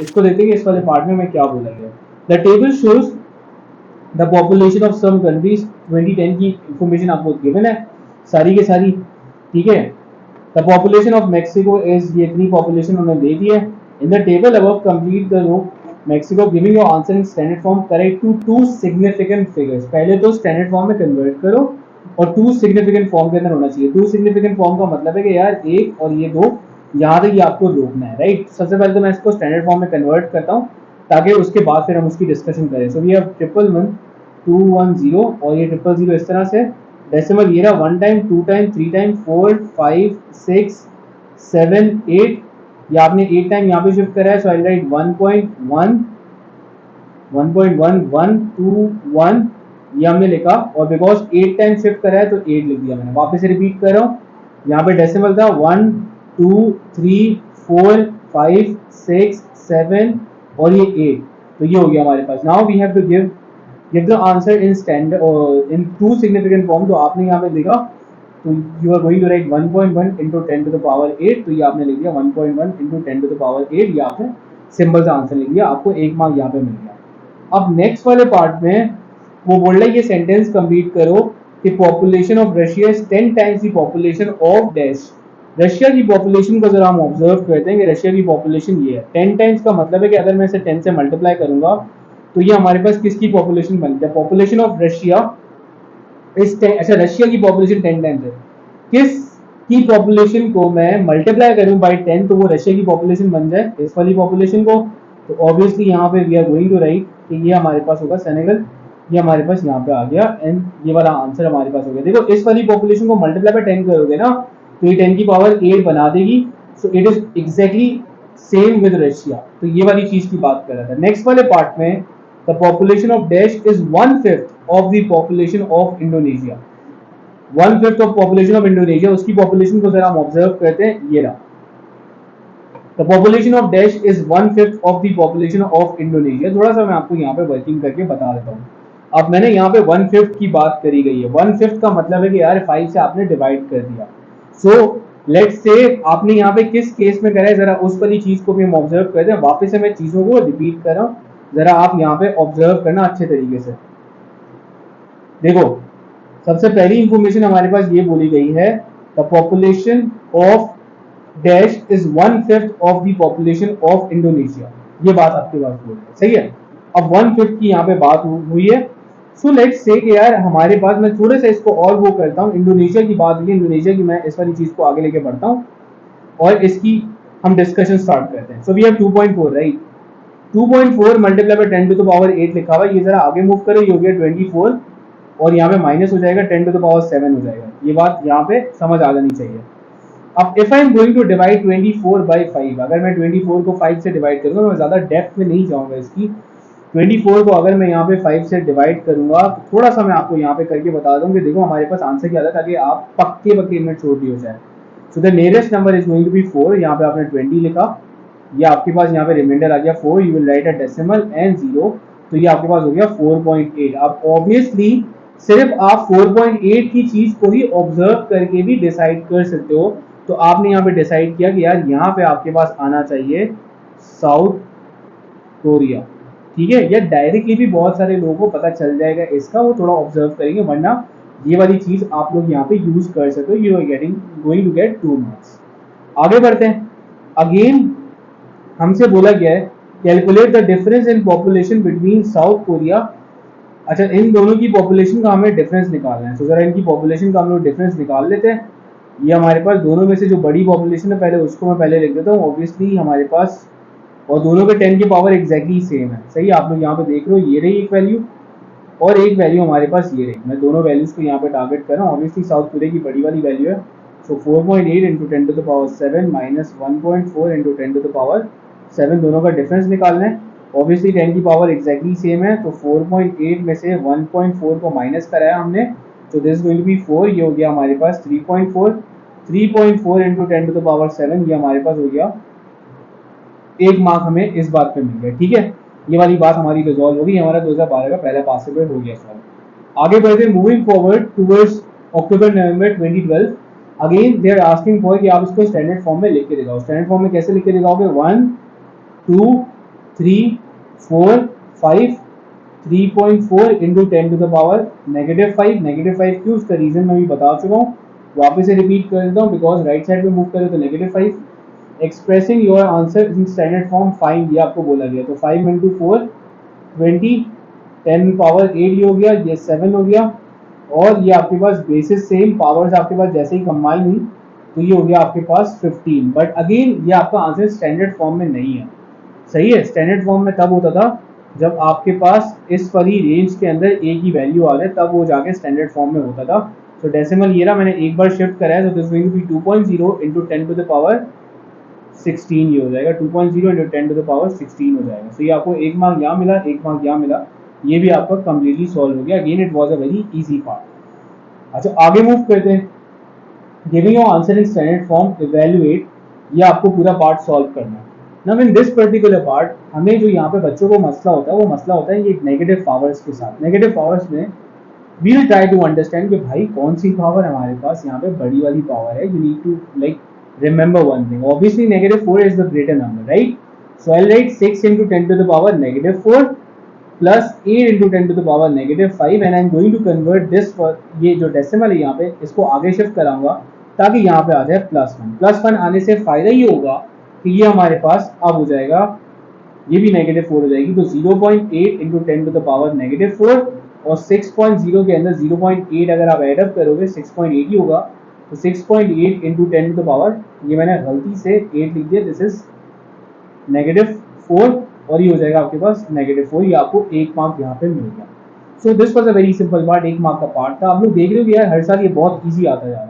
इसको देखते हैं कि इस वाले पार्ट में मैं क्या बोला गया। The table shows the population of some countries 2010 की इंफॉर्मेशन आपको गिवन है सारी के सारी, ठीक है। The population of Mexico is, ये इतनी पॉपुलेशन उन्होंने दे दी है। In the table above complete the row Mexico giving your answer in standard form correct to two significant figures. पहले तो स्टैंडर्ड फॉर्म में कन्वर्ट करो और टू सिग्निफिकेंट फॉर्म के अंदर होना चाहिए। टू सिग्निफिकेंट फॉर्म का मतलब है कि यार एक और ये दो यहाँ तक ये आपको रोकना है, राइट। सबसे पहले तो मैं इसको स्टैंडर्ड फॉर्म में कन्वर्ट करता हूँ ताकि उसके बाद फिर हम उसकी डिस्कशन करें। सो वी हैव 111,210 और ये 000 इस तरह से डेसिमल ये रहा 1 टाइम 2 टाइम 3 टाइम 4 5 6 7 8, या आपने 8 टाइम यहाँ पे शिफ्ट करा है, सो आई राइट 1.1 1.1121 ये हमने लिखा, और बिकॉज 8 टाइम शिफ्ट करा है तो 8 लिख दिया मैंने। वापस रिपीट कर रहा हूँ, यहाँ पे डेसिमल था 1 2 3 4 5 6 7 और ये 8, तो ये हो गया हमारे पास। Now we have to give the answer in standard in two significant form. तो आपने यहाँ पे लिखा, तो you are going to write 1.1 into 10 to the power 8, तो ये आपने लिख दिया 1.1 इंटू 10 टू द पावर 8, ये आपने सिंपल सा आंसर लिख दिया, आपको 1 मार्क यहाँ पे मिल गया। अब नेक्स्ट वाले पार्ट में वो बोल रहा है ये सेंटेंस कंप्लीट करो कि population of Russia is 10 times the population of dash. Russia की पॉपुलेशन को जरा हम ऑब्जर्व करते हैं कि रशिया की पॉपुलेशन ये है 10 टाइम्स, का मतलब है कि अगर मैं इसे 10 से मल्टीप्लाई करूंगा तो ये हमारे पास किसकी पॉपुलेशन बनती है, पॉपुलेशन ऑफ रशिया इस 10, अच्छा रशिया की पॉपुलेशन 10 टाइम्स है, किस की पॉपुलेशन को मैं मल्टीप्लाई करूं बाय 10 तो वो रशिया की पॉपुलेशन बन जाए इस वाली पॉपुलेशन को। तो ऑब्वियसली यहाँ पे we are going to write कि ये हमारे पास होगा सेनेगल, ये हमारे पास यहाँ पे आ गया एंड ये वाला आंसर हमारे पास हो गया। देखो इस वाली पॉपुलेशन को मल्टीप्लाई बाय 10 करोगे ना तो ये 10 की पावर 8 बना देगी, so it is exactly same with Russia. तो ये वाली चीज की बात कर रहा था। नेक्स्ट वाले पार्ट में the population of dash is 1/5 of the population of Indonesia. 1/5 of population of Indonesia, उसकी पॉपुलेशन को जरा हम ऑब्जर्व करते हैं, ये रहा। The population of dash is 1/5 of the population of Indonesia. थोड़ा सा मैं आपको यहाँ पे वर्किंग करके बता देता हूँ। अब मैंने यहाँ पे 1/5 की बात करी गई है, 1/5 का मतलब है कि यार 5 से आपने डिवाइड कर दिया। सो लेट्स से आपने यहाँ पे किस केस में करा है, जरा उस वाली चीज को भी हम ऑब्जर्व करते हैं। वापस से मैं चीजों को रिपीट कर रहा हूँ, जरा आप यहाँ पे ऑब्जर्व करना अच्छे तरीके से। देखो सबसे पहली इंफॉर्मेशन हमारे पास ये बोली गई है, the population of dash is 1/5 of the population of Indonesia. ये बात आपके पास बोल रही है, सही है। अब 1/5 की यहाँ पे बात हुई है। सो लेट्स से कि यार हमारे पास, मैं थोड़े से इसको और वो करता हूँ, इंडोनेशिया की बात की, इंडोनेशिया की मैं इस वाली चीज को आगे लेके बढ़ता हूँ और इसकी हम डिस्कशन स्टार्ट करते हैं। So we have 2.4 right, 2.4 multiply by 10 to the power 8 लिखा हुआ है। ये जरा आगे मूव करो, ये हो गया 24 और यहाँ पे माइनस हो जाएगा 10 टू द पावर 7 हो जाएगा। ये बात यहाँ पे समझ आ जानी चाहिए। अब if I am going to divide 24 by 5, अगर मैं 24 को 5 से डिवाइड करूंगा, मैं ज्यादा डेप्थ में नहीं जाऊंगा इसकी। 24 को अगर मैं यहाँ पे 5 से डिवाइड करूंगा तो थोड़ा सा मैं आपको यहाँ पे करके बता दूं कि देखो हमारे पास आंसर क्या था, ताकि आप पक्के पक्के में छोटी हो जाए। So the nearest number is going to be 4, यहाँ पे आपने 20 लिखा, ये आपके पास यहाँ पे रिमाइंडर आ गया 4, you will write a decimal and 0, तो ये आपके पास हो गया 4.8। अब ऑब्वियसली सिर्फ आप 4.8 की चीज को ही ऑब्जर्व करके भी डिसाइड कर सकते हो। तो आपने यहाँ पे डिसाइड किया कि यार यहाँ पे आपके पास आना चाहिए साउथ कोरिया, ठीक है। या डायरेक्टली भी बहुत सारे लोगों को पता चल जाएगा इसका, वो थोड़ा ऑब्जर्व करेंगे, वरना ये वाली चीज आप लोग यहाँ पे यूज कर सकते हो। You are getting going to get 2 marks. आगे बढ़ते हैं। अगेन हमसे बोला गया है calculate the difference in population between South Korea. अच्छा इन दोनों की पॉपुलेशन का हमें डिफरेंस निकालना है, तो जरा इनकी पॉपुलेशन का हम लोग डिफरेंस निकाल लेते हैं। ये हमारे पास दोनों में से जो बड़ी पॉपुलेशन है, पहले उसको मैं पहले लिख देता हूँ। ऑब्वियसली हमारे पास, और दोनों के 10 की पावर एग्जैक्टली सेम है, सही। आप लोग यहाँ पे देख रहे हो, ये रही एक वैल्यू और एक वैल्यू हमारे पास ये रही। मैं दोनों वैल्यूज को यहाँ पे टारगेट कर रहा हूँ। ऑब्वियसली साउथ कोरिया की बड़ी वाली वैल्यू है, so 4.8 into 10 to the power 7 minus 1.4 into 10 to the power 7, दोनों का डिफरेंस निकालना है। ऑब्वियसली 10 की पावर एग्जैक्टली सेम है, तो 4.8 में से 1.4 को माइनस कराया हमने, तो दिस गोइंग टू बी 4, ये हो गया हमारे पास 3.4। 3.4 इंटू 10 टू द पावर 7, ये हमारे पास हो गया 1 मार्क हमें इस बात पे मिल गया, ठीक है। ये वाली बात हमारी रिजॉल्व होगी, हमारा 2012 का पहला पास पेपर हो गया सॉल्व। आगे बढ़ते हैं, moving forward towards October November 2012। Again they are asking for कि आप इसको स्टैंडर्ड फॉर्म में लिख के दिखाओ। स्टैंडर्ड फॉर्म में कैसे लिख के दिखाओगे, 1 2 3 4 5 3.4 इंटू 10 टू द पावर -5। -5 क्यों, उसका रीजन मैं भी बता चुका हूँ, वापस से रिपीट कर देता हूँ, बिकॉज राइट साइड पे मूव करें तो -5। Expressing your answer in standard form find, ये आपको बोला गया, तो 5 इंटू 4 20, 10 पावर 8 ये हो गया, ये 7 हो गया, और ये आपके पास बेसिस सेम, पावर्स आपके पास जैसे ही कंबाइन हुई तो ये हो गया आपके पास 15। बट अगेन ये आपका आंसर स्टैंडर्ड फॉर्म में नहीं है, सही है। स्टैंडर्ड फॉर्म में तब होता था जब आपके पास इस वाली रेंज के अंदर ए की वैल्यू आ जाए, तब वो जाके स्टैंडर्ड फॉर्म में होता था। तो डेसिमल ये रहा, मैंने एक बार शिफ्ट करा है, तो this will be 2.0 into 10 to the power 16 ये हो जाएगा, 2.0 इंटू 10 टू द पावर 16 हो जाएगा। सो ये आपको एक मार्क यहाँ मिला, एक मार्क यहाँ मिला, ये भी आपका कम्प्लीटली सॉल्व हो गया। Again it was a very easy part. अच्छा आगे मूव करते हैं। Giving your answer in standard form, evaluate, ये आपको पूरा पार्ट सॉल्व करना है। Now in this particular part हमें जो यहाँ पे बच्चों को मसला होता है, वो मसला होता है ये नेगेटिव पावर्स के साथ। नेगेटिव पावर्स में we will try to understand कि भाई कौन सी पावर हमारे पास यहाँ पे बड़ी वाली पावर है। You need to like remember one thing, obviously -4 is the greater number, right? So I'll write 6 into 10 to the power -4 plus 8 into 10 to the power -5 and I'm going to convert this for, ये जो decimal है यहाँ पे इसको आगे shift कराऊंगा ताकि यहाँ पे आ जाए +1। +1 आने से फायदा ये होगा कि ये हमारे पास अब हो जाएगा, ये भी -4 हो जाएगी, तो 0.8 इंटू 10 टू द पावर -4 और 6.0 के अंदर 0.8 अगर आप एडअप करोगे 6.8 ही होगा, तो 6.8 इंटू 10 टू द पावर, ये मैंने गलती से 8 लिख दिया, दिस इज -4 और ये हो जाएगा आपके पास -4, ये आपको एक मार्क यहाँ पे मिल गया। So this was a very simple part, एक मार्क का पार्ट था। आप लोग देख रहे हो कि यार हर साल ये बहुत ईजी आता जा रहा है।